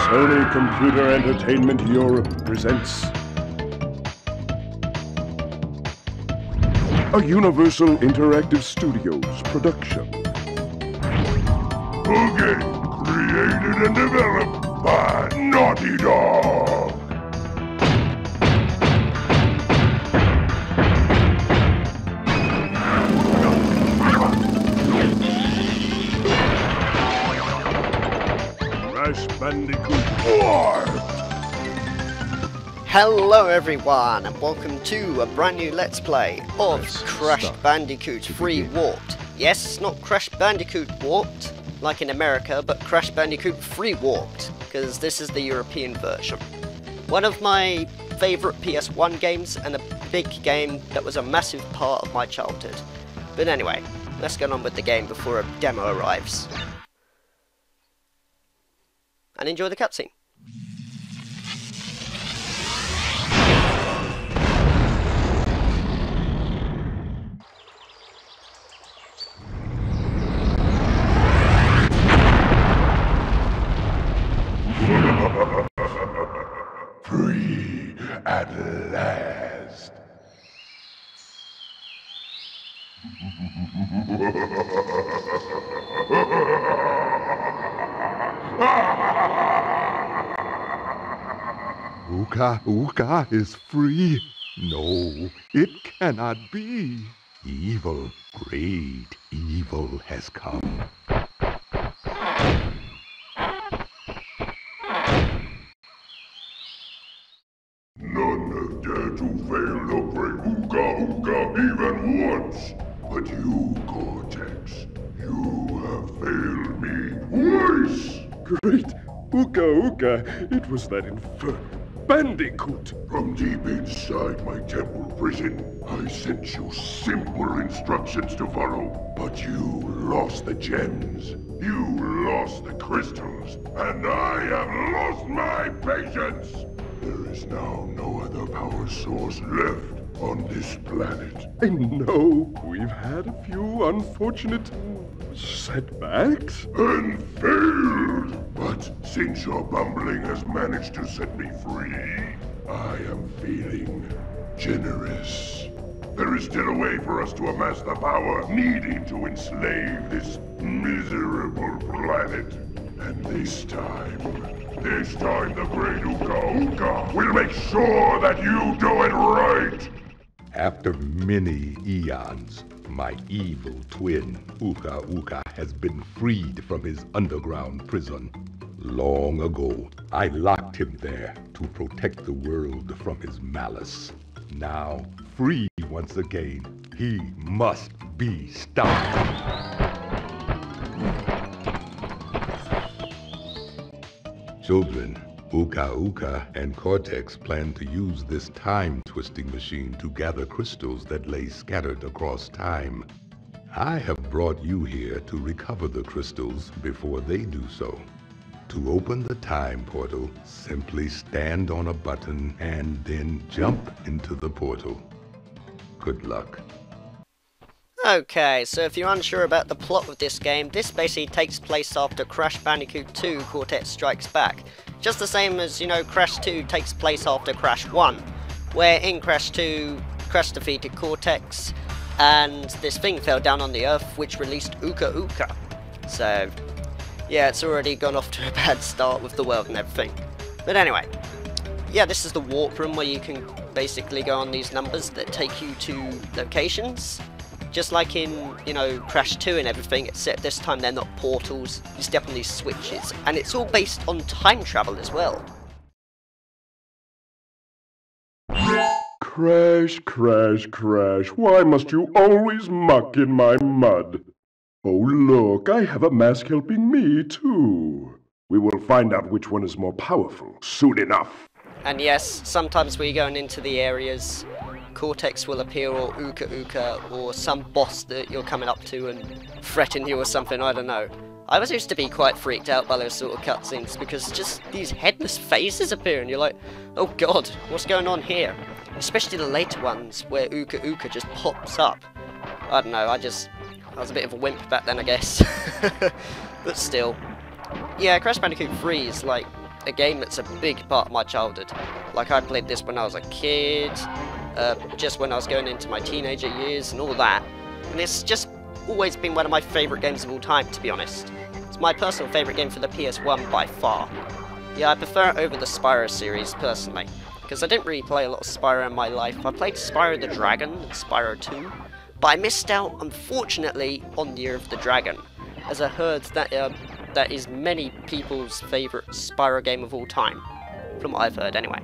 Sony Computer Entertainment Europe presents a Universal Interactive Studios production. A game created and developed by Naughty Dog. Crash Bandicoot 4. Hello everyone and welcome to a brand new Let's Play of Crash Bandicoot Free Warped. Yes, not Crash Bandicoot Warped, like in America, but Crash Bandicoot Free Warped, because this is the European version. One of my favourite PS1 games and a big game that was a massive part of my childhood. But anyway, let's get on with the game before a demo arrives. And enjoy the cutscene. Free at last. Uka is free. No, it cannot be. Evil, great evil has come. None have dared to fail the brave Uka even once. But you, Cortex, you have failed me twice. Great Uka, it was that infernal Bandicoot. From deep inside my temple prison, I sent you simple instructions to follow. But you lost the gems, you lost the crystals, and I have lost my patience. There is now no other power source left on this planet. I know we've had a few unfortunate setbacks. And failed! But since your bumbling has managed to set me free, I am feeling generous. There is still a way for us to amass the power needed to enslave this miserable planet. And this time the great Uka will make sure that you do it right! After many eons, my evil twin, Uka, has been freed from his underground prison. Long ago, I locked him there to protect the world from his malice. Now, free once again, he must be stopped. Children, Uka and Cortex plan to use this time-twisting machine to gather crystals that lay scattered across time. I have brought you here to recover the crystals before they do so. To open the time portal, simply stand on a button and then jump into the portal. Good luck. Okay, so if you're unsure about the plot of this game, this basically takes place after Crash Bandicoot 2 Cortex Strikes Back. Just the same as, Crash 2 takes place after Crash 1, where in Crash 2, Crash defeated Cortex, and this thing fell down on the Earth, which released Uka. So, yeah, it's already gone off to a bad start with the world and everything. But anyway, yeah, this is the warp room where you can basically go on these numbers that take you to locations. Just like in, Crash 2 and everything, except this time they're not portals, you step on these switches, and it's all based on time travel as well. Crash, why must you always muck in my mud? Oh look, I have a mask helping me too. We will find out which one is more powerful soon enough. And yes, sometimes when you're going into the areas, Cortex will appear, or Uka, or some boss that you're coming up to and threaten you or something, I don't know. I was used to be quite freaked out by those sort of cutscenes, because just these headless faces appear and you're like, oh god, what's going on here? Especially the later ones, where Uka just pops up. I don't know, I was a bit of a wimp back then, I guess. But still. Yeah, Crash Bandicoot 3 is like a game that's a big part of my childhood. Like, I played this when I was a kid, just when I was going into my teenager years and all that. And it's just always been one of my favourite games of all time, to be honest. It's my personal favourite game for the PS1 by far. Yeah, I prefer it over the Spyro series, personally. Because I didn't really play a lot of Spyro in my life. I played Spyro the Dragon and Spyro 2. But I missed out, unfortunately, on Year of the Dragon. As I heard that is many people's favourite Spyro game of all time. From what I've heard, anyway.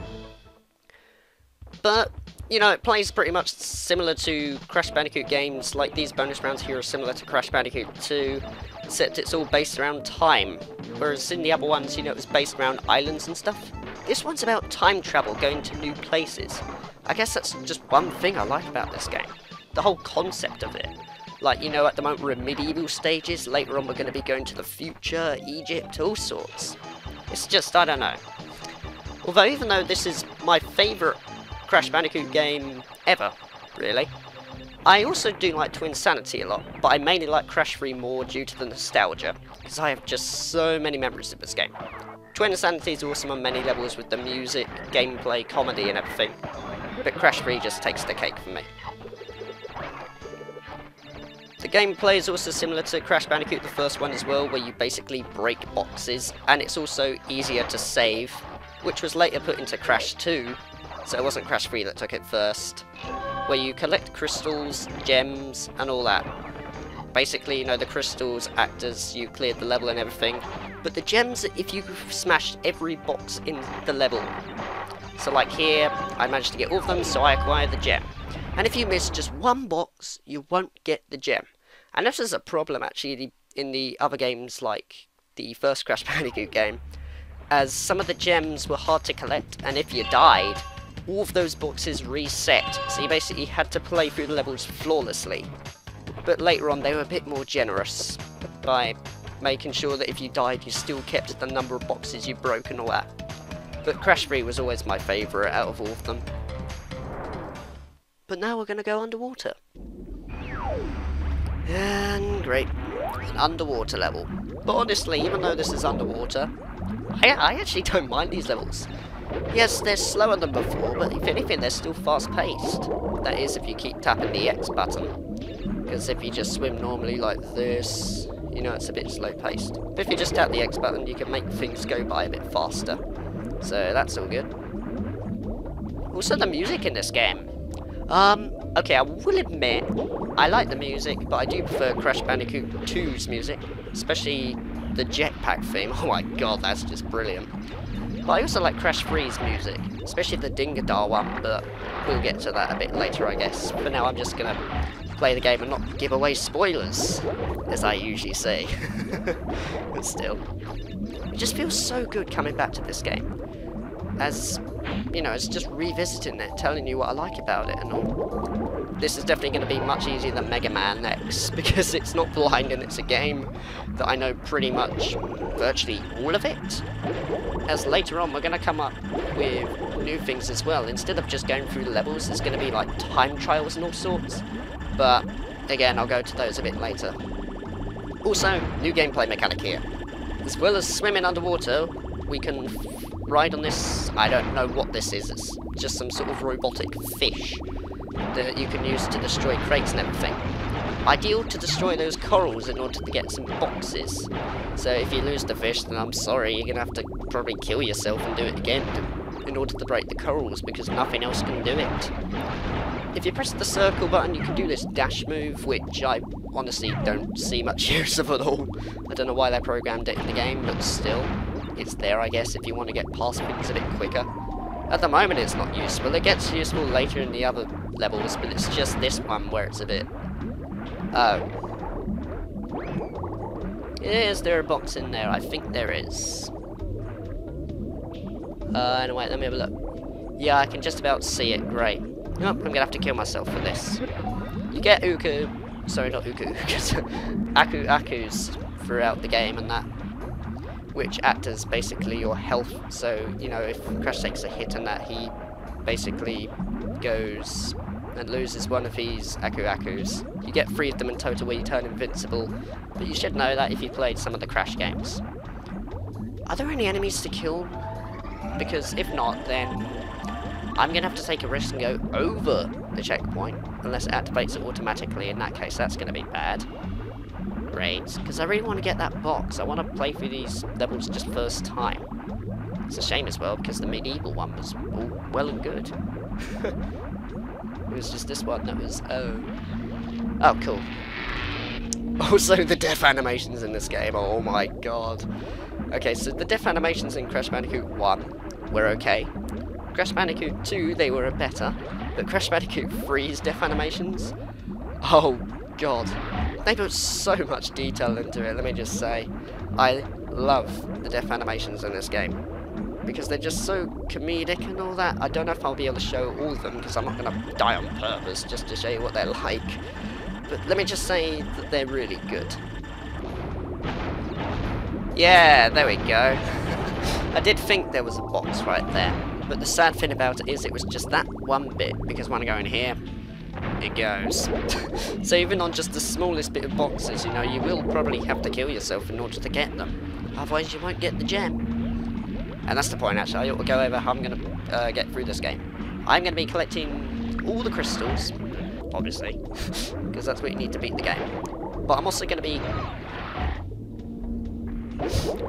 But, you know, it plays pretty much similar to Crash Bandicoot games. Like, these bonus rounds here are similar to Crash Bandicoot 2. Except it's all based around time. Whereas in the other ones, you know, it was based around islands and stuff. This one's about time travel, going to new places. I guess that's just one thing I like about this game. The whole concept of it. Like, you know, at the moment we're in medieval stages, later on we're going to be going to the future, Egypt, all sorts. It's just, I don't know. Although, even though this is my favourite Crash Bandicoot game ever, really, I also do like Twinsanity a lot, but I mainly like Crash 3 more due to the nostalgia, because I have just so many memories of this game. Twinsanity is awesome on many levels with the music, gameplay, comedy and everything, but Crash 3 just takes the cake for me. The gameplay is also similar to Crash Bandicoot, the first one as well, where you basically break boxes, and it's also easier to save, which was later put into Crash 2, so it wasn't Crash 3 that took it first, where you collect crystals, gems, and all that. Basically, you know, the crystals act as you cleared the level and everything, but the gems, if you smashed every box in the level. So like here, I managed to get all of them, so I acquired the gem. And if you miss just one box, you won't get the gem. And this is a problem actually in the other games, like the first Crash Bandicoot game, as some of the gems were hard to collect, and if you died, all of those boxes reset, so you basically had to play through the levels flawlessly. But later on they were a bit more generous, by making sure that if you died you still kept the number of boxes you broke and all that. But Crash 3 was always my favourite out of all of them. But now we're going to go underwater. And great, an underwater level. But honestly, even though this is underwater, I actually don't mind these levels. Yes, they're slower than before, but if anything, they're still fast-paced. That is, if you keep tapping the X button. Because if you just swim normally like this, you know, it's a bit slow-paced. But if you just tap the X button, you can make things go by a bit faster. So that's all good. Also, the music in this game. Okay, I will admit, I like the music, but I do prefer Crash Bandicoot 2's music. Especially the jetpack theme. Oh my god, that's just brilliant. But I also like Crash 3's music, especially the Dingadar one, but we'll get to that a bit later, I guess. For now, I'm just gonna play the game and not give away spoilers, as I usually say. But still, it just feels so good coming back to this game. As, you know, it's just revisiting it, telling you what I like about it and all. This is definitely going to be much easier than Mega Man X, because it's not blind and it's a game that I know pretty much virtually all of it. As later on we're going to come up with new things as well. Instead of just going through the levels, there's going to be like time trials and all sorts. But again, I'll go to those a bit later. Also, new gameplay mechanic here. As well as swimming underwater, we can ride on this, I don't know what this is, it's just some sort of robotic fish that you can use to destroy crates and everything. Ideal to destroy those corals in order to get some boxes. So if you lose the fish, then I'm sorry, you're gonna have to probably kill yourself and do it again in order to break the corals, because nothing else can do it. If you press the circle button, you can do this dash move, which I honestly don't see much use of at all. I don't know why they programmed it in the game, but still, it's there, I guess, if you want to get past things a bit quicker. At the moment it's not useful, it gets useful later in the other levels, but it's just this one where it's a bit... Oh. Is there a box in there? I think there is. Anyway, let me have a look. Yeah, I can just about see it, great. Oh, I'm gonna have to kill myself for this. You get Uku... Sorry, not Uku. Akus throughout the game and that, which act as basically your health. So, you know, if Crash takes a hit and that, he basically goes and loses one of these Akus. You get 3 of them in total where you turn invincible, but you should know that if you played some of the Crash games. Are there any enemies to kill? because if not, then I'm going to have to take a risk and go over the checkpoint, unless it activates it automatically. In that case, that's going to be bad. Great, because I really want to get that box. I want to play through these levels just first time. It's a shame as well, because the medieval one was all well and good. It was just this one that was, oh, cool. Also, the death animations in this game, oh my god. Okay, so the death animations in Crash Bandicoot 1 were okay. Crash Bandicoot 2, they were better. But Crash Bandicoot 3's death animations, oh god. They put so much detail into it, let me just say. I love the death animations in this game. Because they're just so comedic and all that. I don't know if I'll be able to show all of them, because I'm not going to die on purpose just to show you what they're like. But let me just say that they're really good. Yeah, there we go. I did think there was a box right there. But the sad thing about it is it was just that one bit, because when I go in here, it goes. So even on just the smallest bit of boxes, you know, you will probably have to kill yourself in order to get them. Otherwise you won't get the gem. And that's the point, actually. I ought to go over how I'm going to get through this game. I'm going to be collecting all the crystals, obviously, because that's what you need to beat the game. But I'm also going to be...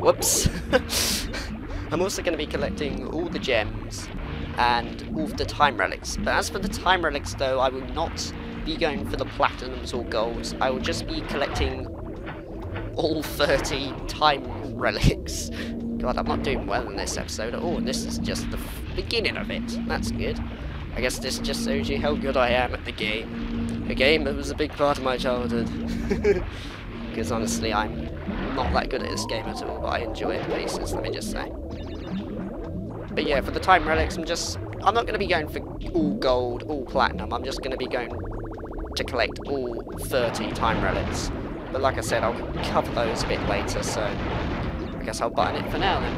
Whoops. I'm also going to be collecting all the gems and all of the time relics. But as for the time relics, though, I will not be going for the platinums or golds. I will just be collecting all 30 time relics. God, I'm not doing well in this episode at all, and this is just the beginning of it. That's good. I guess this just shows you how good I am at the game. A game that was a big part of my childhood. Because honestly, I'm not that good at this game at all, but I enjoy it pieces, let me just say. But yeah, for the time relics, I'm not going to be going for all gold, all platinum. I'm just going to be going to collect all 30 time relics. But like I said, I'll cover those a bit later, so I guess I'll button it for now then.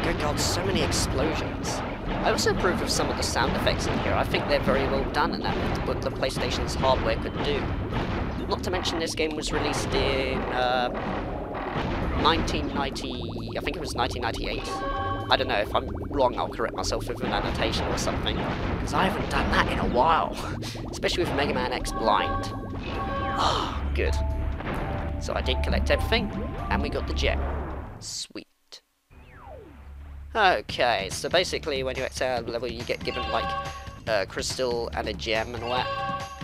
Good god, so many explosions. I also approve of some of the sound effects in here. I think they're very well done, and that what the PlayStation's hardware could do. Not to mention this game was released in 1990, I think it was 1998. I don't know, if I'm wrong I'll correct myself with an annotation or something, because I haven't done that in a while. Especially with Mega Man X Blind. Ah, oh, good. So I did collect everything, and we got the gem. Sweet. Okay, so basically when you exit out of the level you get given like a crystal and a gem and all that.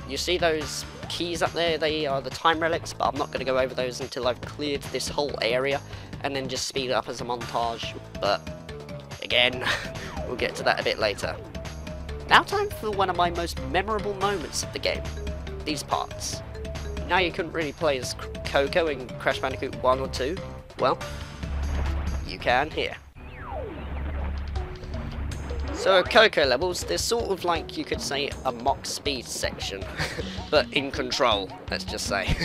You see those keys up there, they are the time relics, but I'm not going to go over those until I've cleared this whole area, and then just speed it up as a montage, but again, we'll get to that a bit later. Now time for one of my most memorable moments of the game, these parts. Now you couldn't really play as Coco in Crash Bandicoot 1 or 2, well, you can here. So Coco levels, they're sort of like, you could say, a mock speed section, but in control, let's just say.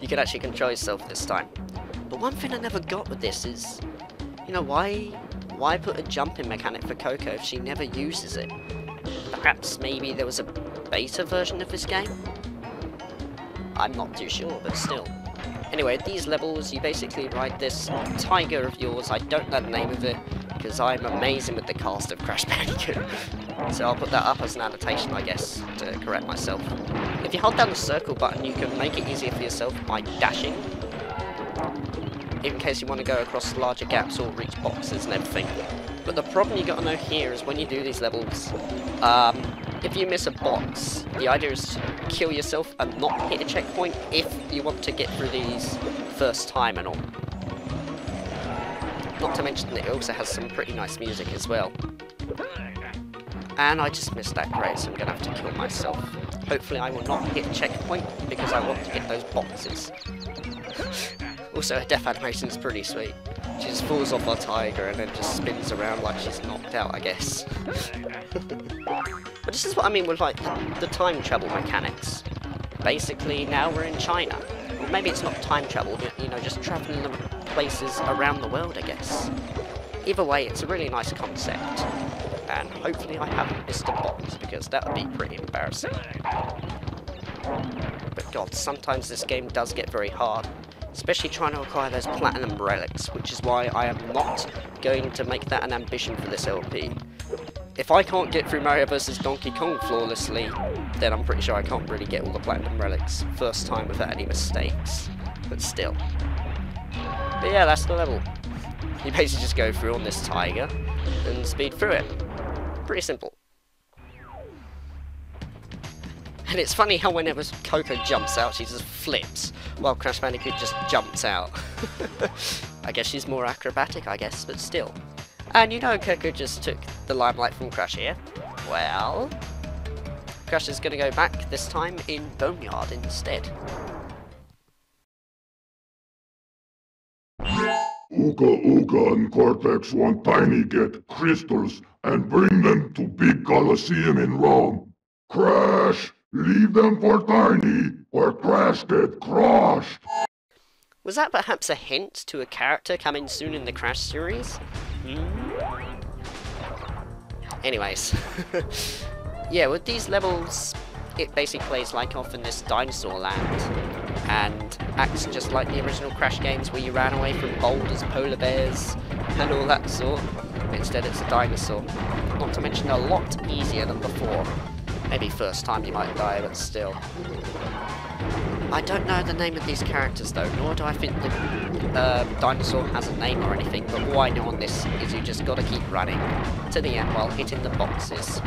You can actually control yourself this time. But one thing I never got with this is, you know, why put a jumping mechanic for Coco if she never uses it? Perhaps maybe there was a beta version of this game? I'm not too sure, but still. Anyway, these levels, you basically ride this tiger of yours. I don't know the name of it, because I'm amazing with the cast of Crash Bandicoot. So I'll put that up as an annotation, I guess, to correct myself. If you hold down the circle button, you can make it easier for yourself by dashing, in case you want to go across larger gaps or reach boxes and everything. But the problem you got to know here is when you do these levels, if you miss a box, the idea is to kill yourself and not hit a checkpoint if you want to get through these first time and all. Not to mention that it also has some pretty nice music as well. And I just missed that grade, so I'm going to have to kill myself. Hopefully I will not hit a checkpoint, because I want to get those boxes. Also, her death animation is pretty sweet. She just falls off our tiger and then just spins around like she's knocked out, I guess. But this is what I mean with, like, the time travel mechanics. Basically, now we're in China. Well, maybe it's not time travel, but, you know, just travelling the places around the world, I guess. Either way, it's a really nice concept. And hopefully I haven't missed a box, because that would be pretty embarrassing. But god, sometimes this game does get very hard. Especially trying to acquire those platinum relics, which is why I am not going to make that an ambition for this LP. If I can't get through Mario vs Donkey Kong flawlessly, then I'm pretty sure I can't really get all the platinum relics first time without any mistakes. But still. But yeah, that's the level. You basically just go through on this tiger and speed through it. Pretty simple. And it's funny how whenever Coco jumps out, she just flips, while Crash Bandicoot just jumps out. I guess she's more acrobatic, I guess, but still. And you know Coco just took the limelight from Crash here. Well, Crash is going to go back, this time in Boneyard instead. Ooga Ooga and Cortex want Tiny get crystals and bring them to Big Colosseum in Rome. Crash! Leave them for Tiny, or Crash get crushed! Was that perhaps a hint to a character coming soon in the Crash series? Anyways. Yeah, with these levels, it basically plays like off in this dinosaur land, and acts just like the original Crash games where you ran away from boulders, polar bears, and all that sort. Instead it's a dinosaur. Not to mention a lot easier than before. Maybe first time you might die, but still. I don't know the name of these characters though, nor do I think the dinosaur has a name or anything, but all I know on this is you just gotta keep running to the end while hitting the boxes.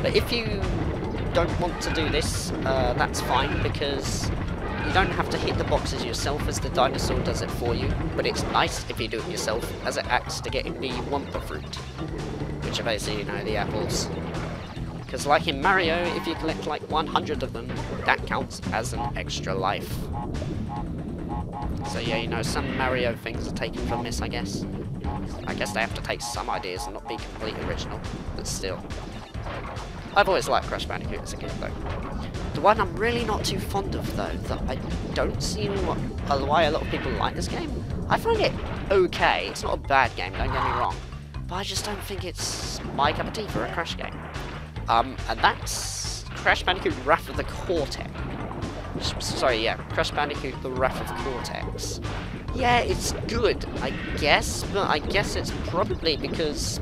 But if you don't want to do this, that's fine, because you don't have to hit the boxes yourself as the dinosaur does it for you, but it's nice if you do it yourself, as it acts to get the Wumpa fruit, which are basically, you know, the apples. Because like in Mario, if you collect like 100 of them, that counts as an extra life. So yeah, you know, some Mario things are taken from this, I guess. I guess they have to take some ideas and not be completely original, but still. I've always liked Crash Bandicoot as a kid though. The one I'm really not too fond of though, that I don't see why a lot of people like this game, I find it okay. It's not a bad game, don't get me wrong. But I just don't think it's my cup of tea for a Crash game. And that's Crash Bandicoot Wrath of the Cortex. Sorry, yeah, Crash Bandicoot The Wrath of Cortex. Yeah, it's good, I guess, but I guess it's probably because,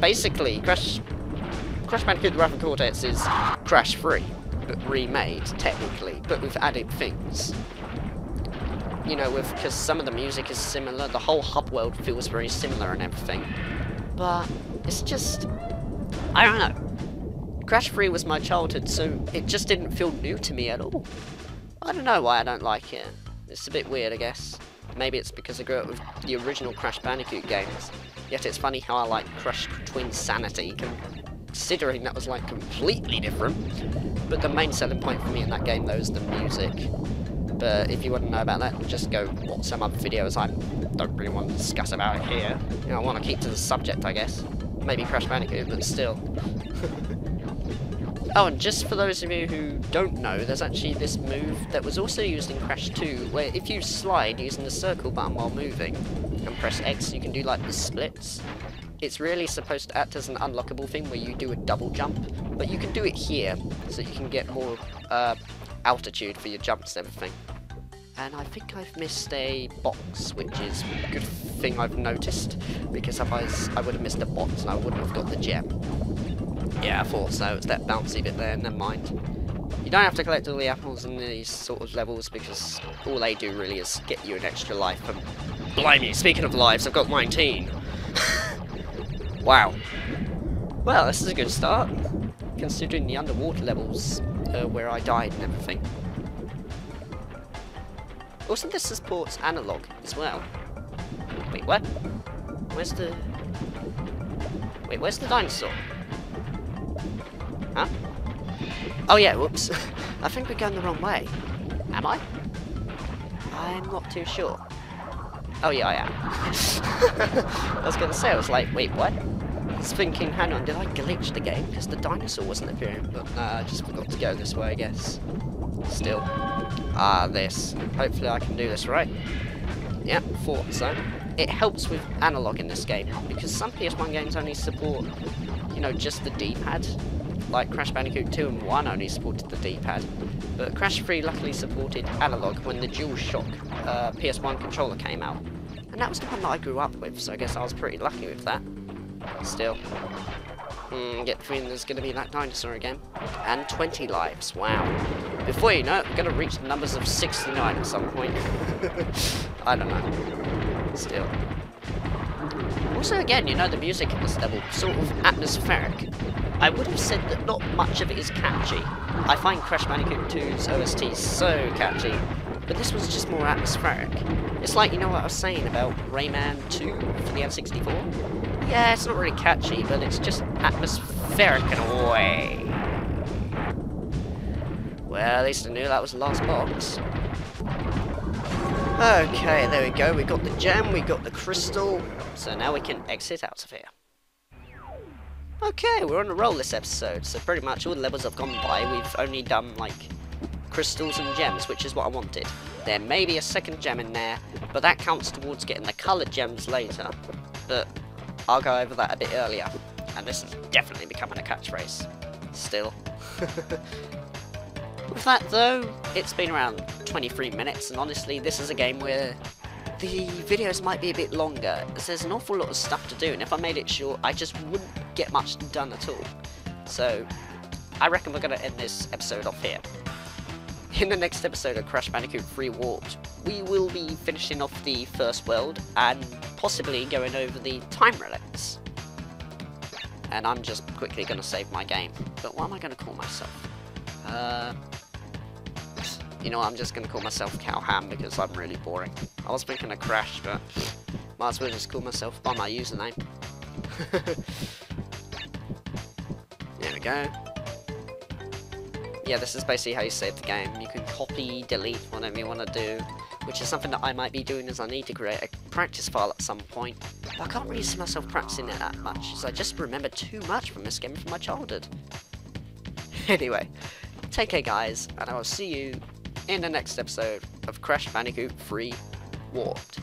basically, Crash Bandicoot The Wrath of Cortex is Crash 3, but remade, technically, but with added things. You know, because some of the music is similar, the whole hub world feels very similar and everything. But it's just, I don't know. Crash 3 was my childhood, so it just didn't feel new to me at all. I don't know why I don't like it. It's a bit weird, I guess. Maybe it's because I grew up with the original Crash Bandicoot games. Yet it's funny how I like Crash Twin Sanity, considering that was like completely different. But the main selling point for me in that game though is the music. But if you want to know about that, just go watch some other videos. I don't really want to discuss about it here. You know, I want to keep to the subject, I guess. Maybe Crash Bandicoot, but still. Oh, and just for those of you who don't know, there's actually this move that was also used in Crash 2, where if you slide using the circle button while moving, and press X, you can do like the splits. It's really supposed to act as an unlockable thing where you do a double jump, but you can do it here, so you can get more altitude for your jumps and everything. And I think I've missed a box, which is a good thing I've noticed, because otherwise I would have missed a box and I wouldn't have got the gem. Yeah, I thought so. It's that bouncy bit there, never mind. You don't have to collect all the apples in these sort of levels because all they do really is get you an extra life. And blimey, speaking of lives, I've got 19. Wow. Well, this is a good start, considering the underwater levels where I died and everything. Also, this supports analog as well. Wait, what? Where's the dinosaur? Huh? Oh yeah, whoops. I think we're going the wrong way. Am I? I'm not too sure. Oh yeah, I am. I was gonna say, I was like, wait, what? I was thinking, hang on, did I glitch the game? Because the dinosaur wasn't appearing, but I just forgot to go this way, I guess. Still. This. Hopefully I can do this right. Yep, thought so. It helps with analog in this game, because some PS1 games only support, you know, just the D-pad. like Crash Bandicoot 2 and 1 only supported the D-pad, but Crash 3 luckily supported analog when the DualShock PS1 controller came out. And that was the one that I grew up with, so I guess I was pretty lucky with that. Still. Get the feeling there's going to be that dinosaur again. And 20 lives, wow. Before you know it, we're going to reach the numbers of 69 at some point. I don't know. Still. Also, again, you know, the music in this level, sort of atmospheric. I would have said that not much of it is catchy. I find Crash Bandicoot 2's OST so catchy, but this was just more atmospheric. It's like, you know what I was saying about Rayman 2 for the N64? Yeah, it's not really catchy, but it's just atmospheric in a way. Well, at least I knew that was the last box. Okay, there we go. We got the gem, we got the crystal, so now we can exit out of here. Okay, we're on a roll this episode, so pretty much all the levels I've gone by, we've only done, like, crystals and gems, which is what I wanted. There may be a second gem in there, but that counts towards getting the coloured gems later. But I'll go over that a bit earlier, and this is definitely becoming a catchphrase. Still. With that though, it's been around 23 minutes, and honestly this is a game where the videos might be a bit longer, as there's an awful lot of stuff to do, and if I made it short, I just wouldn't get much done at all. So, I reckon we're going to end this episode off here. In the next episode of Crash Bandicoot 3 Warped, we will be finishing off the first world, and possibly going over the time relics. And I'm just quickly going to save my game. But what am I going to call myself? You know what, I'm just going to call myself Cowham because I'm really boring. I was thinking of Crash, but might as well just call myself by my username. There we go. Yeah, this is basically how you save the game. You can copy, delete, whatever you want to do, which is something that I might be doing as I need to create a practice file at some point. But I can't really see myself practicing it that much, as I just remember too much from this game from my childhood. Anyway, take care guys, and I will see you in the next episode of Crash Bandicoot 3 Warped.